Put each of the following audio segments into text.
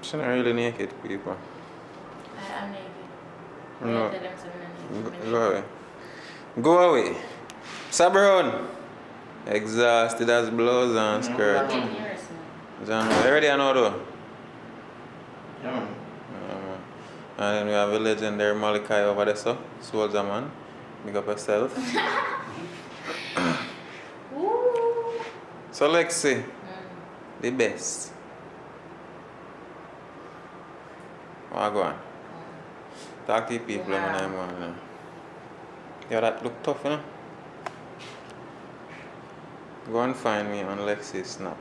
She's not really naked, people. I am naked. No. I tell them something. Go away. Go away. Sabron. Exhausted as blouse and skirt. Get nearest me. John, you ready or no though? Yeah, man. And then we have a legendary Malachi over there, so soldier man. Big up yourself. Woo! So Lexi, the best. What go on? Talk to the people when I'm on. Yeah, that look tough, you know? Go and find me on Lexi's snap.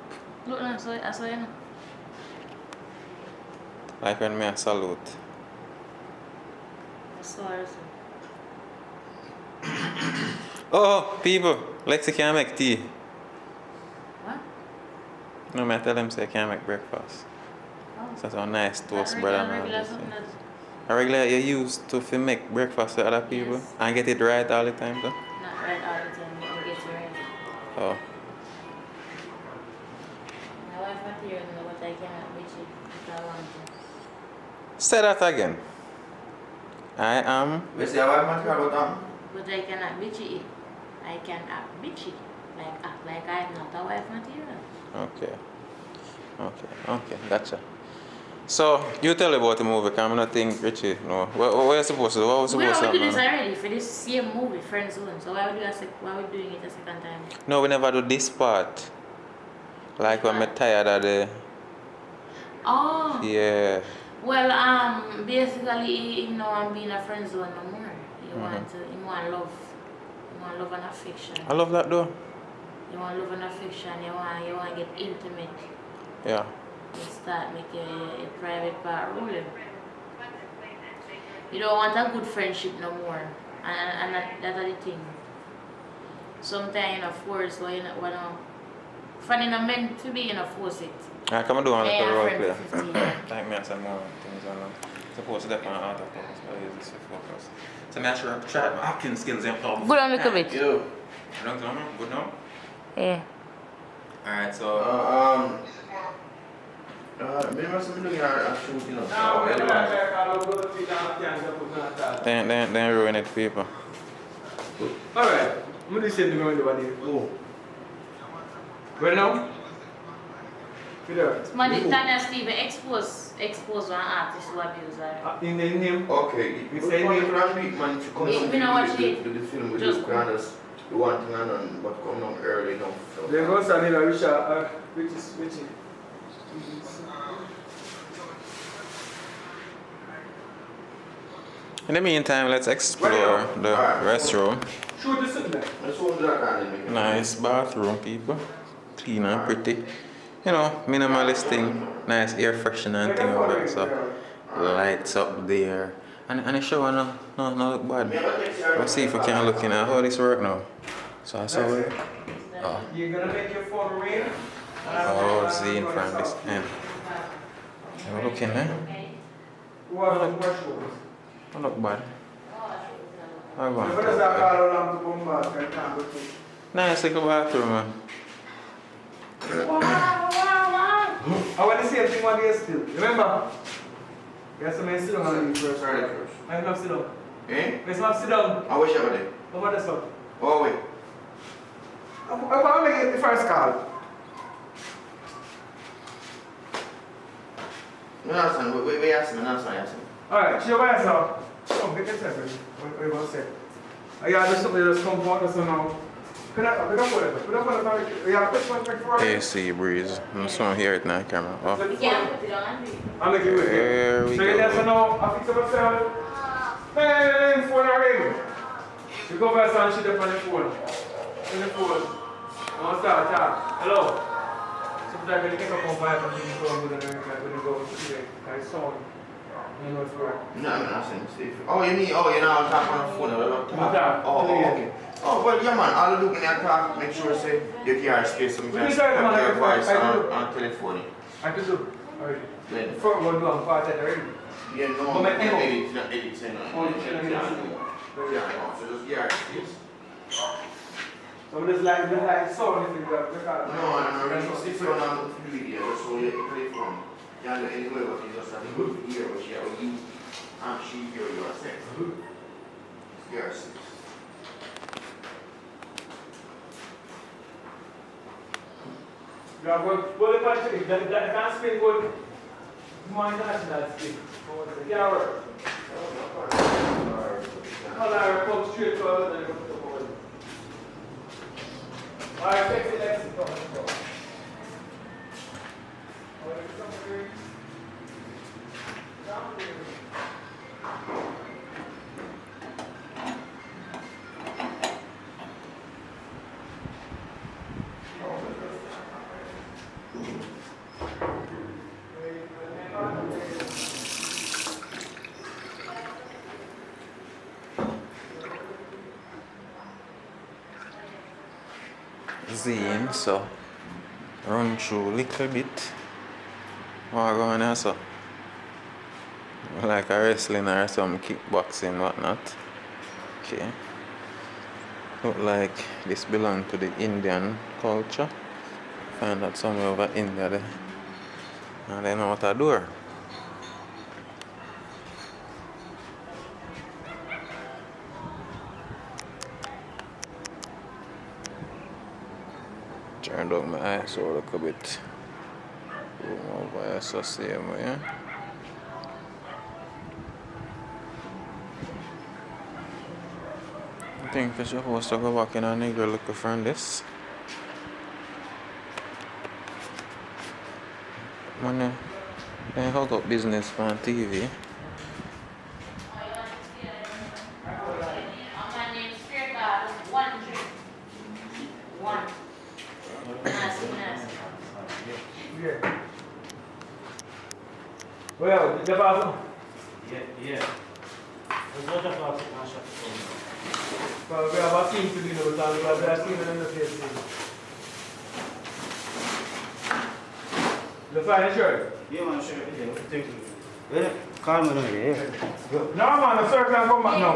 Look, I saw you know. Like when me a salute. I saw her. Oh, people, Lexi can't make tea. What? No, I tell them say I can't make breakfast. Oh. So that's a nice toast bread and all regular this. something that's A regular you used to make breakfast for other people Yes. and get it right all the time though? not right all the time. You get it right. Oh. My wife material know what I cannot reach it if I want to. Say that again. I am. We say, what material about that? But I cannot bitchy it. I can act bitchy. Act like I'm not a wife material. Okay, gotcha. So, you tell about the movie, because I'm not think Richie, no. What are you supposed to do? What was We supposed to already did this happen? already for this same movie, Friend Zone. So why are we doing it a second time? No, we never do this part. Like when I'm tired of the... Oh. Yeah. Well, basically, you know, I'm being a friend zone no more. You want love. You want love and affection. I love that though. You want love and affection. You want to get intimate. Yeah. You start make your private part rolling. You don't want a good friendship no more. And that's the thing. Sometimes, you know, force what you know, fun is not meant to be, you know, force it. I come do one little role friend play. for 15 years. Like me and some more things on supposed to depend on autofocus, but I use this to focus. So I should try my acting skills and power. Good on a little bit. Yo. Good now? Yeah. Alright, so Remember something doing a shoot, you know? then ruin it people. Alright, I'm going to send you over there. Oh. Where now? Peter. Somebody, Tanya Steve, expose one artist who abuse her. In the name. Okay, We we say say name. we last week, man, to come We not watch it. do the film with Just the Granders. The one thing I done, but come down early enough. So. Then go Sanila Richard, which is. In the meantime, let's explore the restroom. Shoot this in there. Let's hold that kind of Nice bathroom, people. Clean and pretty. You know, minimalist thing. Nice air freshener and thing over there. So, lights up there. And the shower no look bad. Let's see if we can look in at how this work now. So I saw it. Oh. You're gonna make your phone ring. Oh, seeing from this end. We're looking, eh? Who are the questions? Don't look bad. I What does that want call around to come back? I can't go to. nice little bathroom, man. I want the same thing one day still. Remember? You have to sit down on the first. Sorry, first. I have sit down. Eh? Let's not sit down. I wish I were there. How about this one? Oh, wait. I want to get the first call. No, that's fine. We ask him, that's fine, ask him. Alright, she over here now. Come, get yourself ready. What are you going to say? I got this something that's come for us now. Put up on it. Yeah, this one for us. AC breeze. I'm just want to hear it now, camera. Oh. You can't put it on. I'm going to give it There we so you go. now, I fix it myself. Hey, phone ring. You go back and shit up on the phone. On the phone. I want to start talk. Hello. Sometimes when you get up on fire from the phone, we're going to go to the sound. You know it's correct. No, I'm not saying safe. Oh, you mean, oh, you know, I'm talking on the phone. Okay. Oh, well, yeah, man, I'll look in that talk, make sure, say, you can space some Please, sir, man, your voice I do. on telephone. I can do. Alright. When? Before we go on part already. Yeah, no, But my echo. edit, say no. Oh, you shouldn't Yeah, edit. yeah, no, so just, yeah, space. So we just like sound if you got the car. No, I'm not really supposed to on the video, so you play phone. Yeah, anyway, what you just have to hear what you she hear you are saying. Yes. Yeah, well, if I take that can't speak good, more international speak. Yeah, work. All right, come straight forward and come to the board. All right, sexy Lexi, come. All right, come here. Down here. Zine, so run through a little bit. What going on, so? Like a wrestling or some kickboxing, whatnot. Okay. Look like this belongs to the Indian culture. Find that somewhere over India there. And then out a door. Turned out my eyes so look a bit. Boom over here, so same way. I think we're supposed to go back in a nigger looking for this. When they hook up business on TV. My name's Spirit God. One drink. One. Nasty. Yeah. Well, the bathroom. Yeah. There's not a lot of shop. Well, we have a team to do now, so we have a team in the place. The fine shirt. Yeah, man, sure. Thank you. Well, call me now, yeah. No, man, the sir can come back now.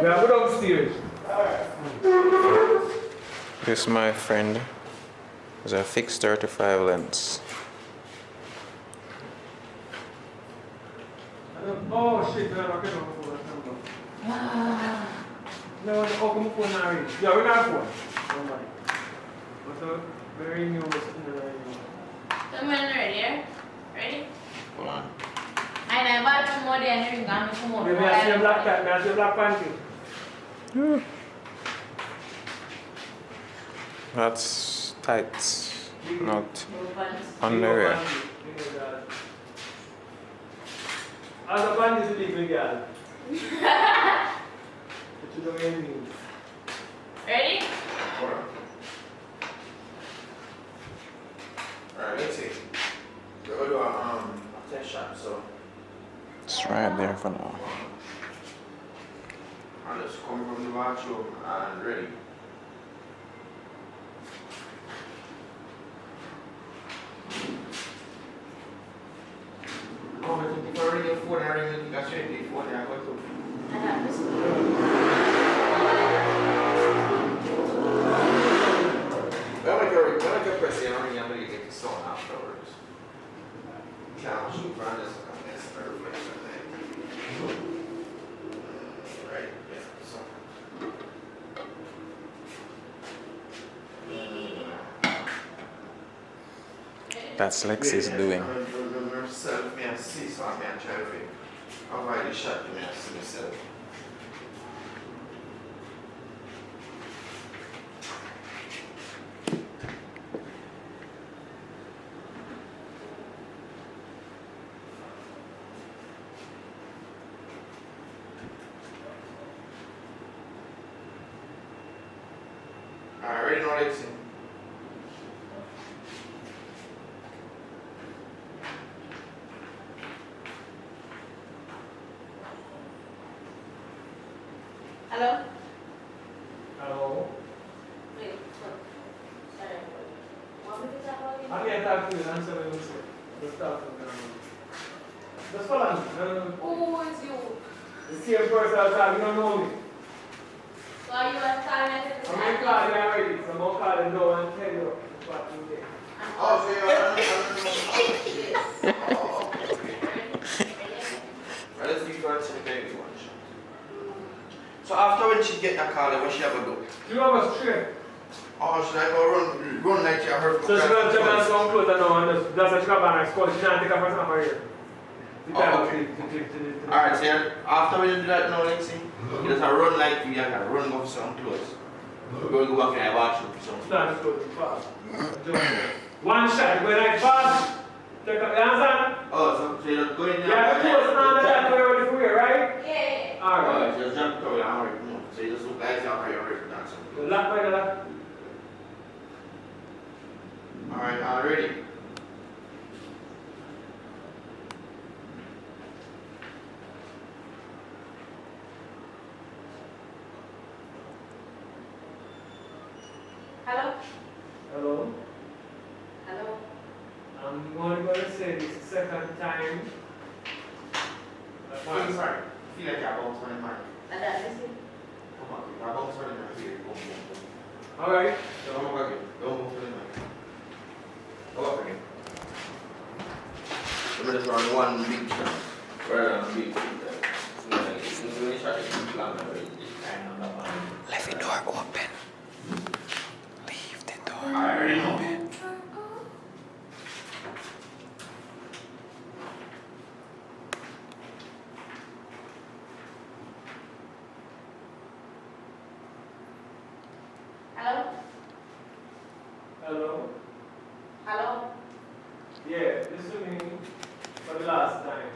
We have go downstairs. This my friend is a fixed 35 lens. Oh shit, no, okay, no. No, oh, come on, yeah, we're not phone. Don't mind. But very new, Come on, ready? Ready? Hold on. I never two more than you can come on. Maybe I see a black cat, I see a black panty. That's tights, not underwear. As a bandit to leave me, girl. But you don't get me. Ready? Hold on. Alright, let's see. We're going to do a test shot, so It's right there for now. I'll just come from the bathroom and ready. Oh, but if I ring your phone, I ring it, that's your phone, I go to. I have this one. When I get press the ring, I'm going to get the song afterwards. Can't shoot for this, I'm going to start reflection there. Right, yeah, so. That's Lexi's doing. Myself, me and see, so I'm going to try to avoid the shot to me and see myself. I already know what it's in. Hello? Hello? Wait, look. Sorry. Want me to talk about it? I'm going to talk to you, answer what you say. Just talk to me. Just follow me. Who is you? The same person I'm talking, you don't know me. So are you a talent? I'm going to call you already, so I'm going to call you now and tell you what you did. Oh, so you're Oh, okay. Well, let's do first and baby one shot. So after when she get that call, what she have to do? You have a straight. Oh, should I go run like you heard? So she gonna check on some clothes and now and that's what she got back and she can't take her first off her hair. Oh, okay. Alright, so after we do that now, let's see. You just run like you can run go for some clothes. We're going to go back in the bathroom for some Start the clothes fast. One shot, you go like fast. Check up your hands on. Oh, so you're going there. You have the clothes on that way ready for you, right? Yeah. Alright. Just jump to your arm. So you just look like you're already dancing. The lock by the lock. Alright, ready? Hello? Hello? Hello? I'm only going to say this second time. I'm sorry. Feel like you're about to run Listen. Come on, you're about to run here. Boom, boom, boom. Alright. Don't move again. Don't move to the mic. Go up again. I'm just run one big shot. Rather than a big shot. So when you try to keep long, it's kind of up on. Leave the door open. Leave the door I already know. open. Hello? Hello? Hello? Yeah, listen to me for the last time.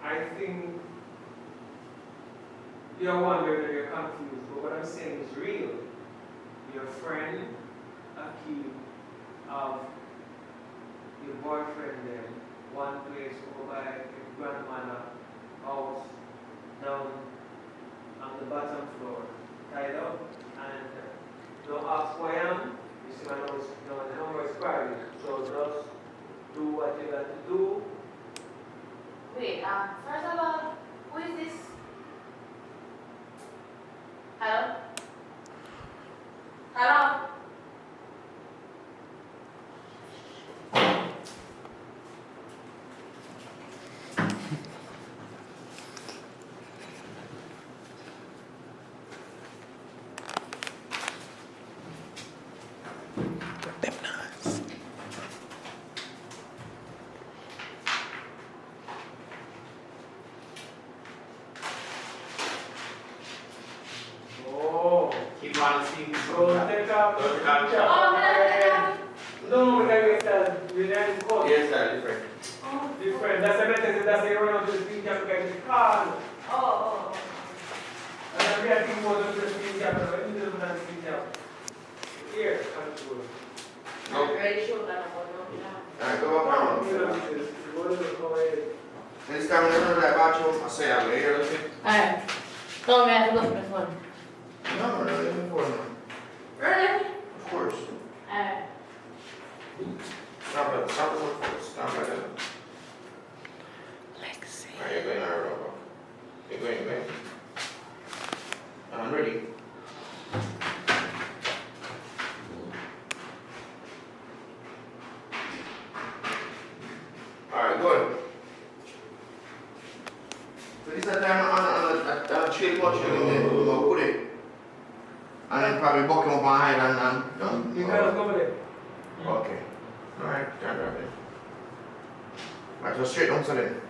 I think you're wondering and you're confused, but what I'm saying is real. Your friend, Ackeen, your boyfriend then, one place over by your grandmother house, down on the bottom floor, tied up, and don't ask who I am. You see my nose, the number is private, so just do what you got to do. Wait, first of all, who is this? Hello? Hello? Them nice. Oh, Keep on seeing this. so take up. Don't take out. Oh, man. No, we can get we didn't go. Yes, sir, different. Oh, Different. That's the message. That's the run to the screen cap get the car. oh. And then we have to go to the screen cap. When you do the screen cap. Here, come to go. I'm very sure that I'm going to Alright, go up now. Go to the corner. Next time when I go to that bathroom, I say I'm here, okay? Alright. No, we have to go for the phone. No, we're not leaving for now. Really? Of course. Alright. Stop it. Stop the work first. Stop like that. Lexi. Alright, you're going now, Robo. You're going. I'm ready. Alright, good. So this is the time on a chill watch and then we'll put it. And then probably buck him up my head and You guys go there. Okay. Alright, turn right there. Alright, so straight down to them.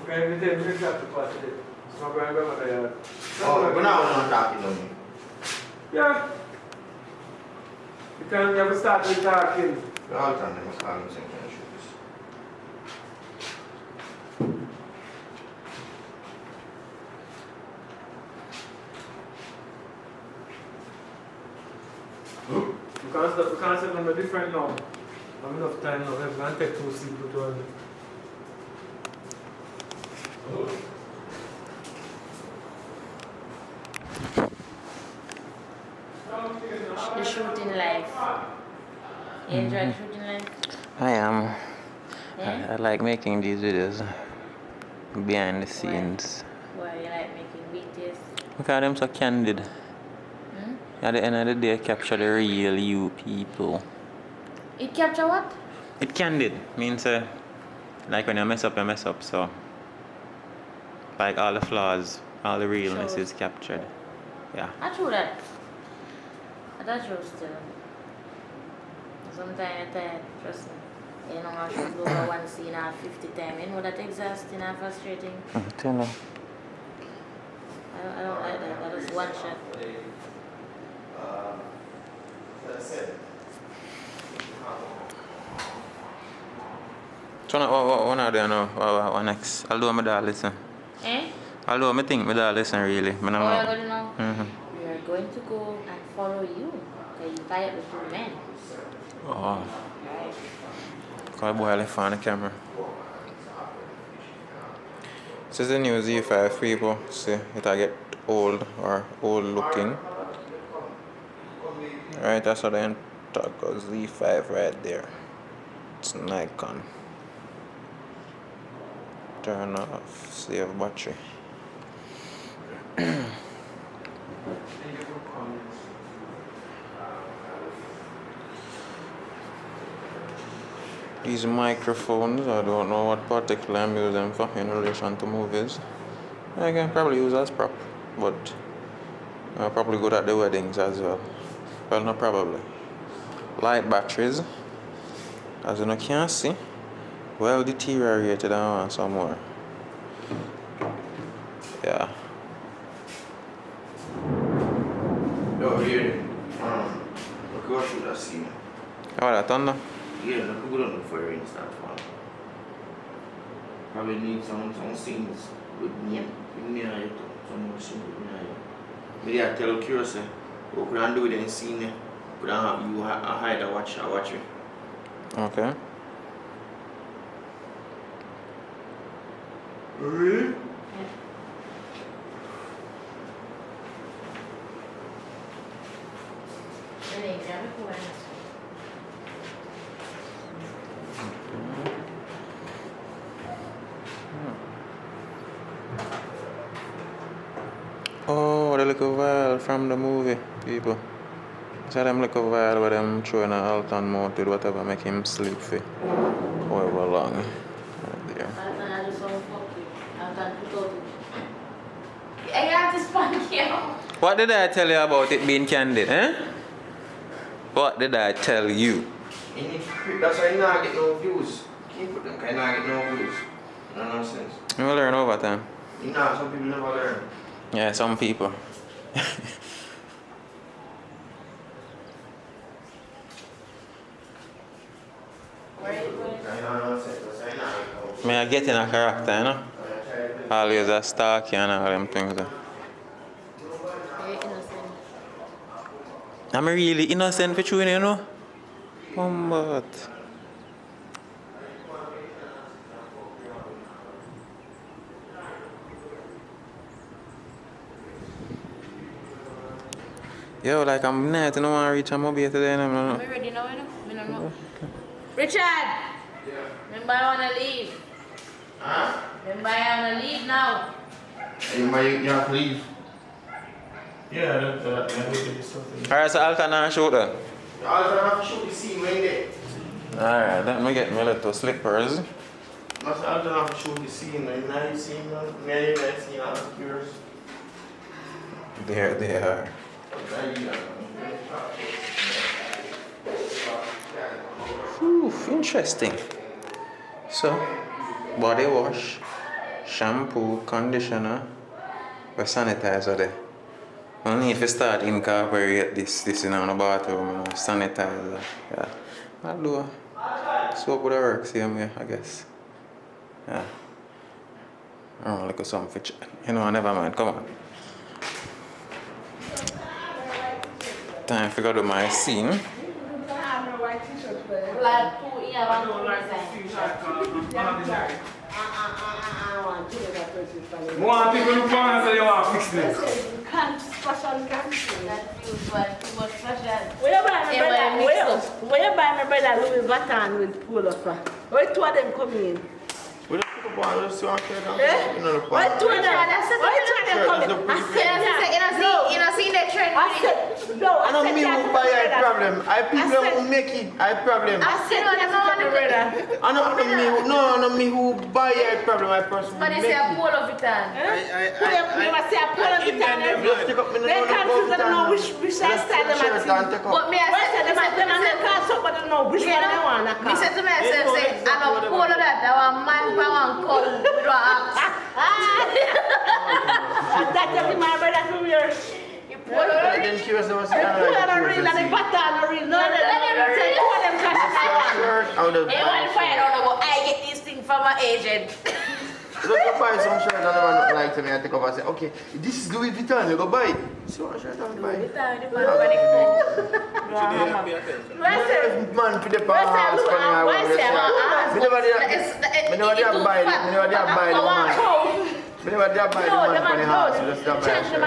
Okay, we did. We got to pass it. It's not going to there. Oh, but now we're not talking to me. Yeah. You can never start with talking. The whole time they must call him saying kind of shoes. We can't set on a different now. Have enough time now. We're going to take 2 sleep to turn. The shooting life. You enjoy the shooting life? I am. Yeah? I like making these videos behind the scenes. Why you like making BTS? Because them so candid. Hmm? At the end of the day, capture the real you people. It capture what? It candid means Like when you mess up, so like all the flaws, all the realness Shows. is captured. Yeah. I true that. That's true still. Sometimes I tell trust me. You know, I should go over one scene at 50 times. You know that exhausting and frustrating. Tell her. I don't like that. That is one shot. So what are they now? What next? I'll do my dad listen. Eh? I'll do my thing, my dad listen really. I don't Oh, know. you're going to know? Mm-hmm. We are going to go and follow you. Because you tired with two men. Oh, Right? call boy left on the camera. This is the new Z5 people. See, it'll get old or old looking. Right, that's what I talk about. Z5 right there. It's Nikon. Turn off, save battery. These microphones, I don't know what particular I'm using them for in relation to movies. I can probably use as prop, but I'll probably good at the weddings as well. Well, not probably. Light batteries, as you can see, well deteriorated and some more. Yeah. Yo, here. Look what should I see. Oh, that thunder? Yeah, look good on the fire and start falling. Probably need some scenes with me. With me and you. Some more scenes with me and you. Maybe I tell Curious, what could I do with any scene there? Could I have you hide a watch it? Okay. Really? Really, never go in. Oh, the little vial from the movie, people. So them little vial where them throwing an Alton mouth with whatever make him sleep for however long. Right there. I just want to fuck you. I've done 2000. I got to spank you. What did I tell you about it being candid, eh? What did I tell you? That's why you not get no views. Keep put them, because you not get no views. No nonsense. You will learn over time. You know, some people never learn. Yeah, some people. Where are you going? You know nonsense, that's why you not get no. Me I get in a character, you know? Always a stalky and all them things. Very innocent. I'm really innocent for chewing, you know? But yo, like I'm not, I don't want to reach a mobile today. No. Am I ready now? I don't know. Richard! Remember I want to leave. Huh? Remember I want to leave now. You have to leave. Yeah, that is something. Alright, so I'll turn and shoot then. All the time I have to shoot the scene when they. Alright, let me get my little slippers. Must all the time have to shoot the scene when now you see me, many nights see all the cures. There they are. Whew, interesting. So, body wash, shampoo, conditioner, or sanitizer there. I need to start incorporate this in the bathroom, you know, sanitizer. Yeah. I'll do soap would work same way, I guess. Yeah. Oh, look at some fish. You know, never mind, come on. Time to go to my scene. Like, two, yeah, I one, don't two, like design. to see that I want to do that person. More people look on and say you want to fix this. Can't fashion can't. That feels like too much fashion. Where you buy my Yeah, brother? but mix Where you buy my brother Louis Vuitton with polo from? Where two of them come in? We don't pick up one, let's see what I Eh? Why two of them? Why two of them come in? I said You know, see the trend No, I don't mean who buy a problem. I people who make it a problem. I said I don't mean who buy a problem. I person who But make they say a it. pull of it on. Just take up me They can't know which style them shirt and take But up. me I said them can't talk, but they know which one they want to me said to myself, say, I don't pull of that. I want man for one cow with a axe. That's just my brother from yours. You pull of I it. didn't curious about They pull on a reel and they pattern a reel. No, they say, pull them cash in my hand. shirt out of They want to find out about I get these things from my agent. Just go buy some shirt and never not like to me. I take up and say, okay, this is Louis Vuitton. You go buy it. See what shirt I'm buying. Man, for the past, for the me never did buy it. Me never did buy the man. Me never did buy the man for the house. Just buy a shirt.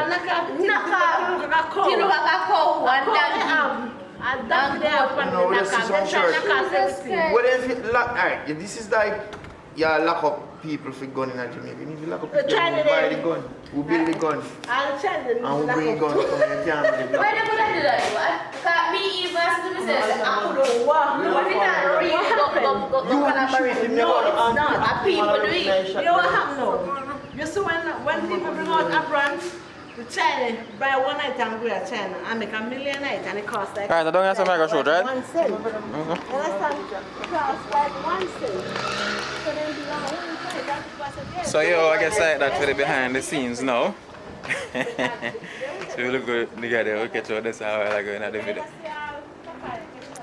You look like a cow and donkey. No, we just see some shirt. What if it lock? Alright, this is like you lock up people for gun in Jamaica. If you lock up people, who buy the gun, who build the gun, and who bring gun from the camp. Why they gonna do that? Can't be even as to me say, I don't know. What if that really go collaborate? No, it's not. People do it. You know what happened now? You see when people bring out a brand, the China buy one item go to China and make $1 million item and it costs like Alright, I don't have some mega shoot, right? 1 cent. Understand? It costs like 1 cent. So then you know, So yo, I guess like that for the behind the scenes now. So we look good together, we'll catch all this how I like going at the video.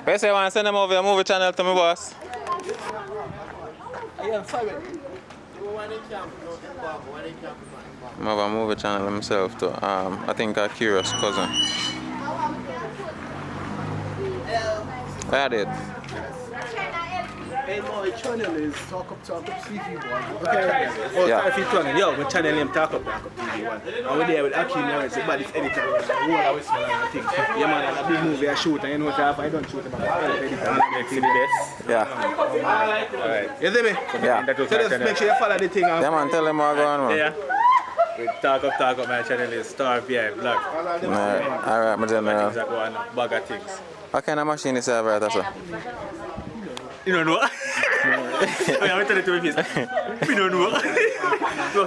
But you say you want to send them over your movie channel to me, boss? I have a movie channel himself too. I think a Curious Cousin. I did. Hey, my channel is Talk Up TV1. Okay. Oh, Yeah. sorry if you're talking. Yo, my channel name Talk Up TV1. And we're there with Ackeen now. It's about this editor. Who are we smelling and things. Yeah, man, a big movie I shoot. And you know what I don't shoot about the editor. And see the best. Yeah. Alright. You see me? Yeah. So just make sure you follow the thing. Yeah man, tell them what going on, man. Yeah. With Talk Up, my channel is Star PI Vlog. Alright, my general. Things that go on, bag of things. What kind of machine is that right also? You don't know? I'm telling you to my face. We don't know.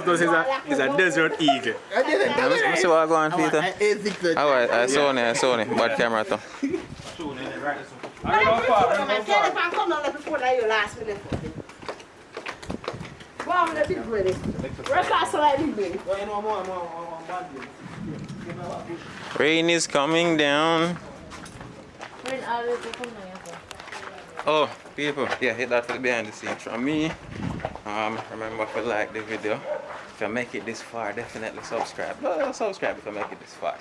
Those is a desert eagle. Let me see what going on, Peter. Alright, I saw it. Bad camera too. come on before you last minute. Wow, I'm big ready. Work out so I big ready. Rain is coming down. When all the people come here. Oh, people, yeah, hit that for the behind the scenes from me. Remember if you like the video, if you make it this far, definitely subscribe. Subscribe if you make it this far.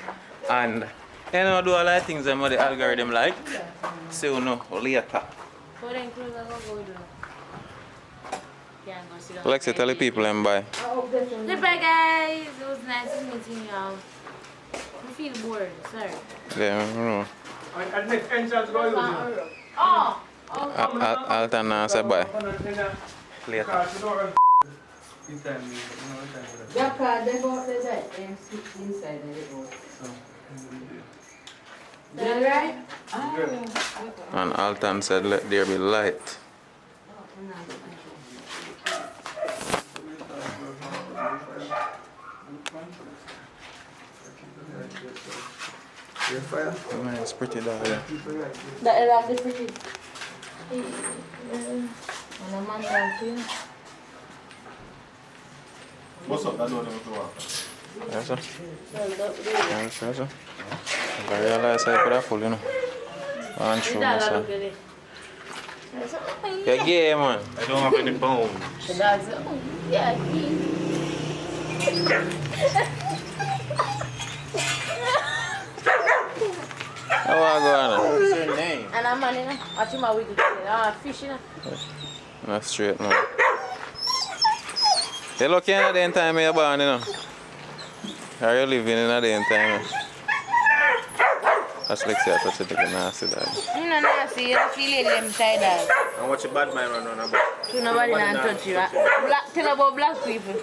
And you know, do a lot of things that the algorithm like. So no, later. Lexi, tell the people and bye. Goodbye guys. It was nice meeting y'all. I feel bored, sorry. Yeah, I don't know. And next entrance go use Oh! I'll tell now, say bye. Later. That car, they go there and sit inside and they go. That right? And Alton said, let there be light. Man, it's pretty dark. That is pretty. And a man down too. What's up? That's what I'm doing. Yes, sir. Yes, sir. I realize I could have full, you know. And show myself. You're gay, man. I don't have any bones. Yeah, How are you going? What's your name? and I'm man, you know, watching my wiggle. Fish, you know. Not straight, man. You're lucky in the day time you're born, you know. Are you living in the day time? That's like say I touch it again, nasty dog. You know, nasty, you don't feel them side dog. And watch a bad man run on about. So nobody can touch you. Tell about black people.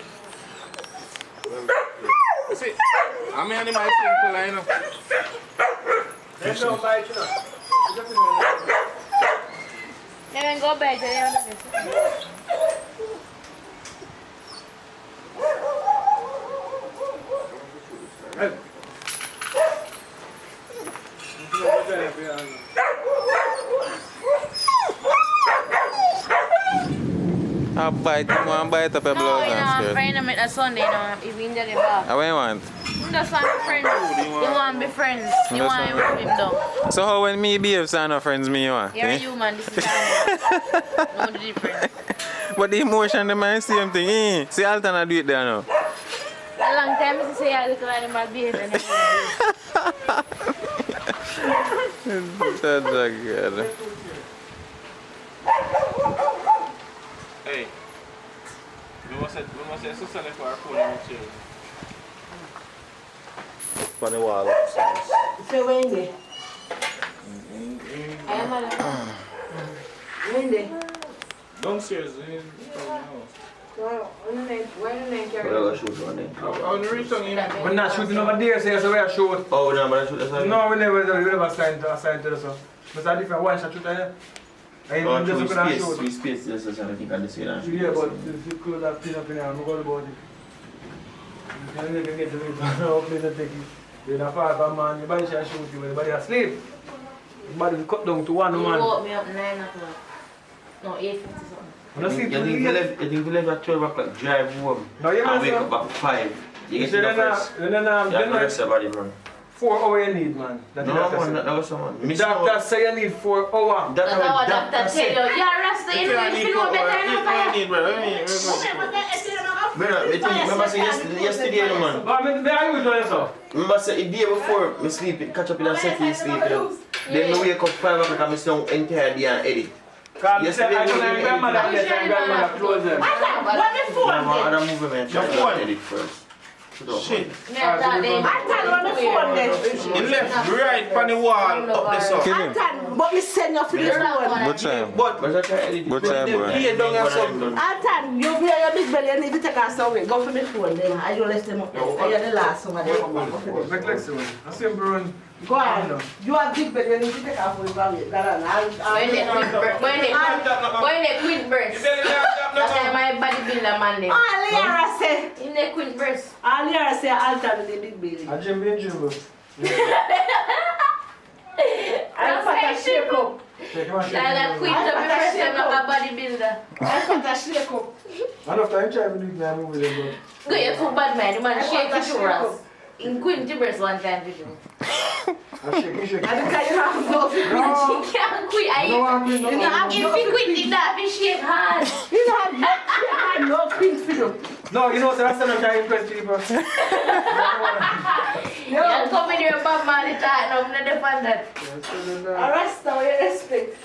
See, I mean, I'm simple, you know. Let's go buy it, you know. Then go back to the other. I bite him, one bite up your No, blouse you know, and I'm skirt. friend him at Sunday, you know, if in the bar. What you want? He just want to be friends. You want to be friends. You want to with him though. So how when me behave, so no friends me you want? You're eh? human, this is animal. No difference. But the emotion, the mind, same thing. Eh? See, Altana do it there now. A long time to say a little animal behavior. That's a good. Hey, we must say so for our phone in the chair. On the wall upstairs. Say Wendy. I am a Wendy. Downstairs in the house. We're not shooting over there, so we are shooting. Oh, no, but I shoot that. No, we never signed to this. But a different one shot there. I Oh, just we gonna space, shoot. we space this is something I can see now. Yeah, but if you could have cleaned up in there, I'm going about it. You can't even get to it. No place to take it. You're in a part of man, your body shall shoot you, your body asleep. Your body will cut down to one You man. woke me up 9 o'clock. No, 8:50 something. When I sleep You think you live at 12 o'clock, drive home, No, you and wake know, up at 5. You get so to the then, first. You have to rest your body, man. 4 hours you need, man. That No, the doctor man, said. that was someone. The doctor say you need 4 hours. That's what doctor tell you. You're rusty, you know, if you know better than Remember say yesterday, man. But I mean, they are usually so. Remember say the day before, me sleep, catch up in a city sleep. Then me wake up 5 o'clock and me stay down entire day and edit. Because Yesterday, I we told didn't my grandmother edit. that my grandmother closed them. What the phone No, then? other movement, try to edit first. Shit. I tell on the phone then. It left right on the wall up the side. I tell, but me send you for the phone. What time? But I try to edit. What time, boy? Here down and something. I tell you be your big belly and if you take us away, go for me phone then. I don't let them up. I am the last one. Go for them. Make like so. I see him run. Go on. You are big belly and if you take us away, go away. When they quit burst. That's why my bodybuilder man them. All Liara say, In the quit burst. all Liara say, I'll tell you the big belly. I Jim being dribble. I put a shake up. Take my shit. That quit up the first time like a bodybuilder. I put a shake up. Enough time try to do it, I'm moving them. Go, you're too bad man. The man shake his shoulders. In quit the burst one time to do. I shake, shake. And because you have no fit. She can't quit. No, I mean, no. If he quit it, that he shake hard. You don't have no fit for you. No, you know, so that's not trying to impress people. You're coming here about man, it's hard. No, I'm not defend that. Arrest now, you respect.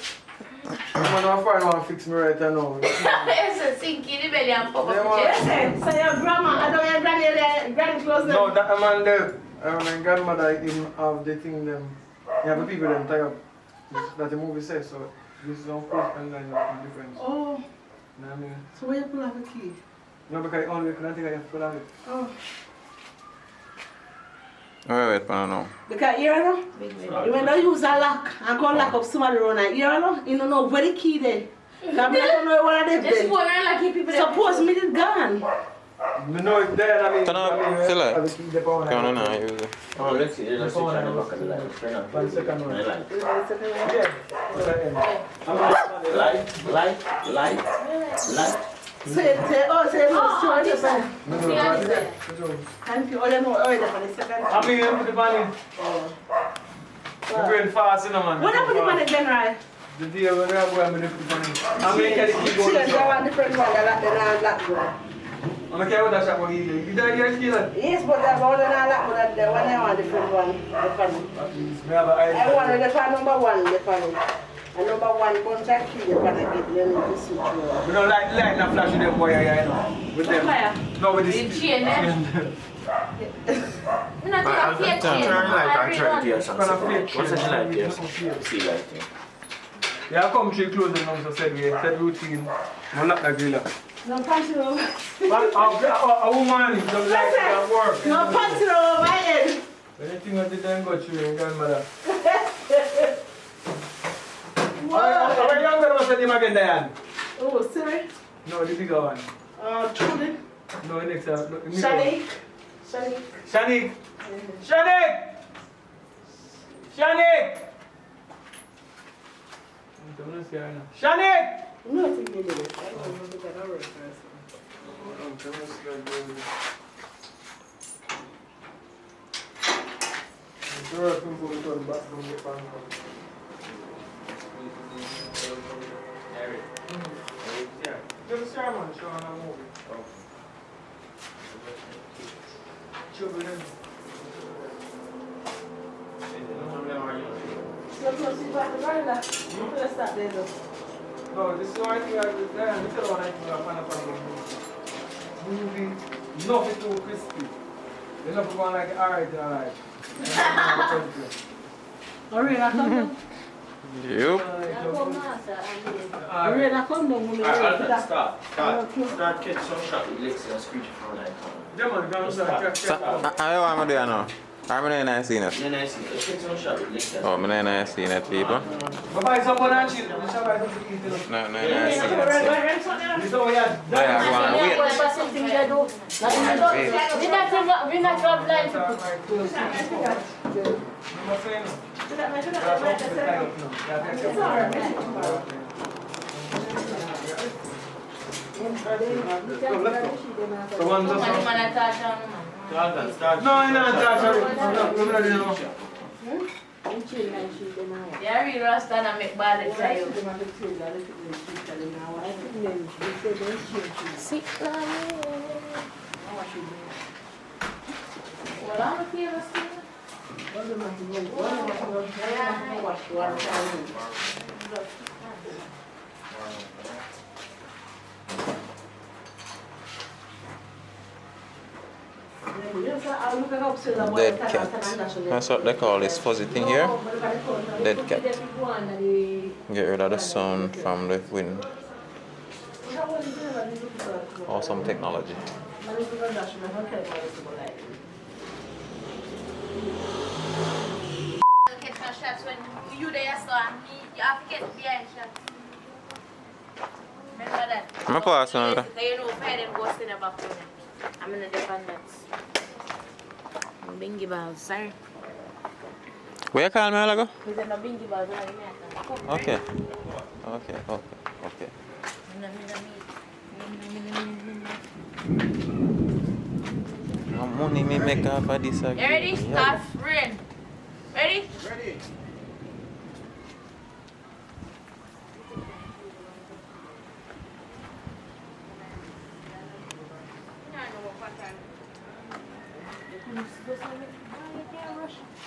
I'm going to fix me right now. It's a sinky the belly and pop Yeah, up. man. Listen, so your grandma, I don't your granny close them. No, that man there, my grandmother him have the thing them. You have the people them tie up. That the movie says, so this is on first and then the difference. Oh, You know what I mean? so where you pull out the key? No, because only you can't think I have to pull out it. Oh, Wait, no. because you know, you when you use a lock and go lock up somebody around and you don't know where the key there. I don't know where they This been. phone are like people that Suppose me it gone. I know it's there, I mean. Can I fill it? Come Come on now, use it. Oh, let's see. Let's switch on the back of the light. Turn on. 1 second one. I like. Yeah. What's that end? Light. Say, oh, this one. No, See how this way. thank you. Oh, you know, oh, for the second. I mean, you put the pan in. You're going fast, you know, man. When I put it on the general, The day when I go, I'm going to put the pan in. I mean, can you keep see, going? they want different one, they like one. I'm going to carry that shot for you. You don't get it? Yes, but they're more than I like one, the one I want different one, the funny. At least, we have an idea. I want the fan number one, the funny. And number one, bunch of key, the funny, get you need to switch over. We don't like light and flash with them boy, you know. With them. Fire. No, with The this. chain there. I'm not I'll taking a fake turn chain. the light and turn it Everyone. here. Kind of fake What's chain. that light here? Fake. See light here. Yeah, I come to close the number, so said we routine. I'm not the griller. No punching over. But a woman don't like that work. No punching over my head. Anything that didn't go through your grandmother. Whoa. How young girl was the name again, Diane? Oh, sorry. No, the bigger one. Trudy. No, the next one. Shanique. Shanique. Shanique. Shanique! Shanique! Shanique! No, I think you did it. I don't know if I work first. So close to back the garden. You could have stopped there though. No, this is the only thing I did there. This is the only thing I found up on moving. Nothing too crispy. They're not going like, alright, alright. Alright, I come down. Yup. Alright, I come down. Alright, start catch some shot with Lexi and screech from that corner. Yeah, man, go on, So, I want to do now. I'm not seeing it. Then I see, let's catch some shot with Lexi. Oh, I'm not seeing it, people. Buy some banana chips. You should buy something to eat. No, no, no, see it. This is all we had. Yeah, go on, We're not blind people. No, I'm not touching. Yeah, we rust and make bad exile. Well, I'm okay with it. Dead cat. That's what they call this fuzzy thing here. Dead cat. Get rid of the sound from the wind. Awesome technology. Get no shots when you there saw me. You have to get behind shots. Remember that? I'm a pass on that. You know, where them ghosts in the back of them. I'm in the dependence. Bingy balls, sir. Where you call me, Alago? Is there no bingy balls? Okay. Okay, okay, okay. How money me make off of this again? You ready? Start rain. Ready? Ready?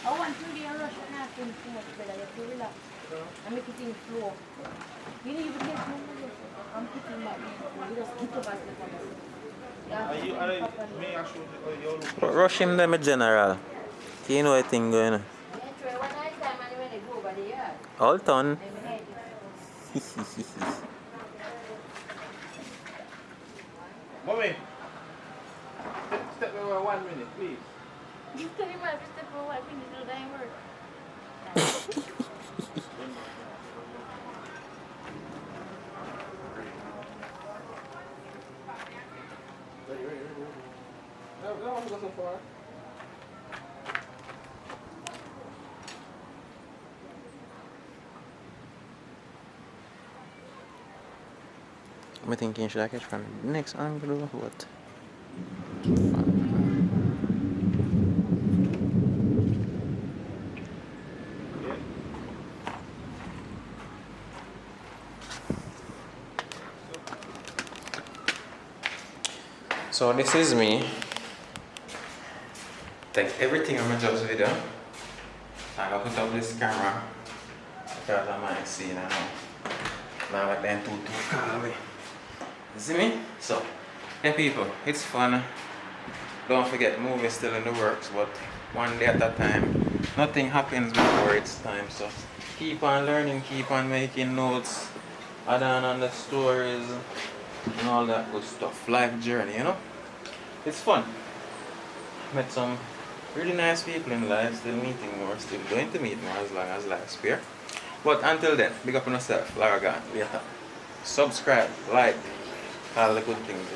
I want to be a rush and not think too much better. You have to relax. I make it in flow. You need to get no more. I'm putting back. You just keep up as the But rush him them, general. You know what thing going on. All done. Mommy, step over 1 minute, please. You tell him I've step for what we need to do that work. That one goes so far. I'm thinking, should I catch from the next angle or what? So this is me. Take everything I'm just video. I'm gonna put up this camera because I might see now. Now let them too far away. You see me? So, hey people, it's fun. Don't forget, movie still in the works, but one day at a time. Nothing happens before it's time, so keep on learning, keep on making notes, add on the stories, and all that good stuff. Life journey, you know? It's fun. Met some really nice people in life, still meeting more, still going to meet more as long as life's spare. But until then, big up on yourself, Laragan, later. Subscribe, like, all the good things.